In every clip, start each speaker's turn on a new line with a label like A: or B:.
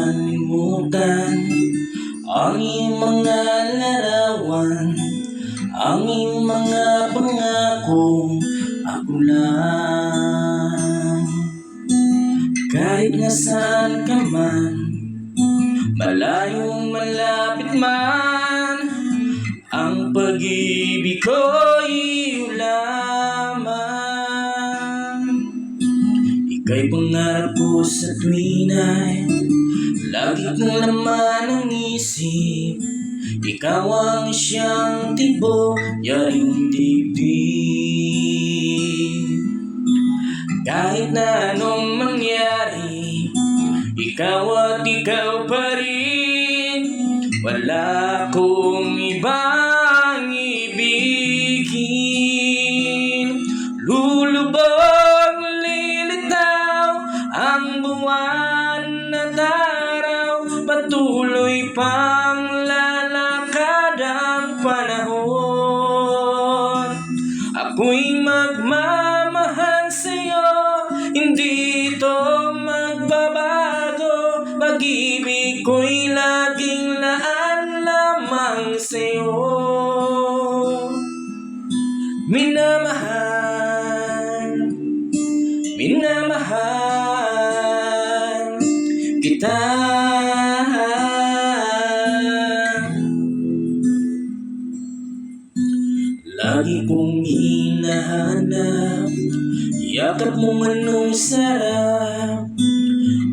A: malimutan ang iyong mga larawan, ang iyong mga pangakong ako lang. Kahit nasaan ka man, malayong malapit man, ang pag-ibig ko'y iyong lamang. Ika'y pangarap ko sa tuwina'y lagi kong laman ang isip. Ikaw ang siyang tibok, yaring dibdib. Kahit na anong mangyari, ikaw at ikaw pa rin. Wala akong ibang ibigin. Lulubog, lilitaw ang buwan at araw, patuloy pang lalakad ang panahon. Ako'y magmamahal sa'yo, hindi ito magbabago. Pag-ibig ko'y laging laan lamang sa'yo. Minamahal, minamahal kita. Lagi kong hinahanap yakap mo manong sarap,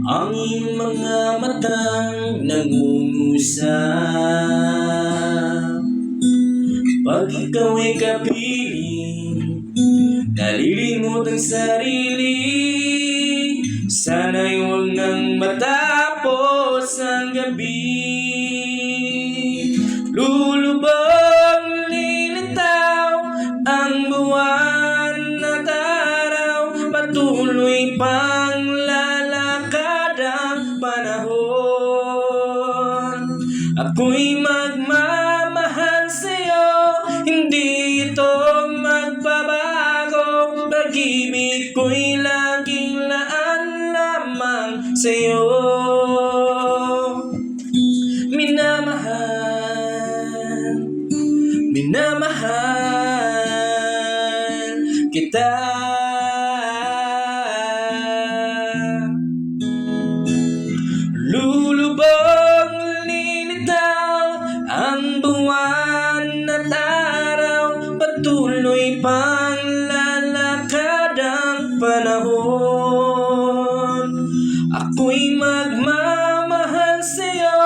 A: ang iyong mga matang nangungusap. Pag ikaw ay kapiling, nalilimot ang sarili. Sana'y huwag nang matapos ang gabi. Lulubog, lilitaw ang buwan at araw, patuloy pang lalakad ang panahon. Ako'y magmamahal sa'yo, hindi ito magbabago. Pag-ibig ko'y laging laan lamang sa'yo. Minamahal, minamahal kita. Lulubog, lilitaw ang buwan at araw, patuloy pang lalakad ang panahon. Ako'y magmamahal sa'yo,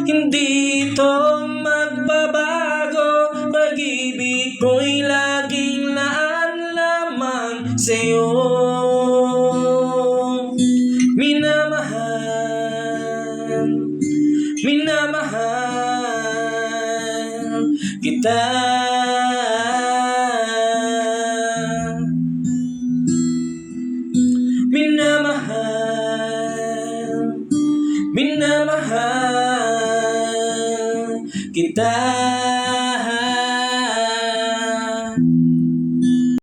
A: hindi ito magbabago. Pag-ibig ko'y laging laan lamang sa'yo. Minamahal, minamahal kita. Minamahal, minamahal kita.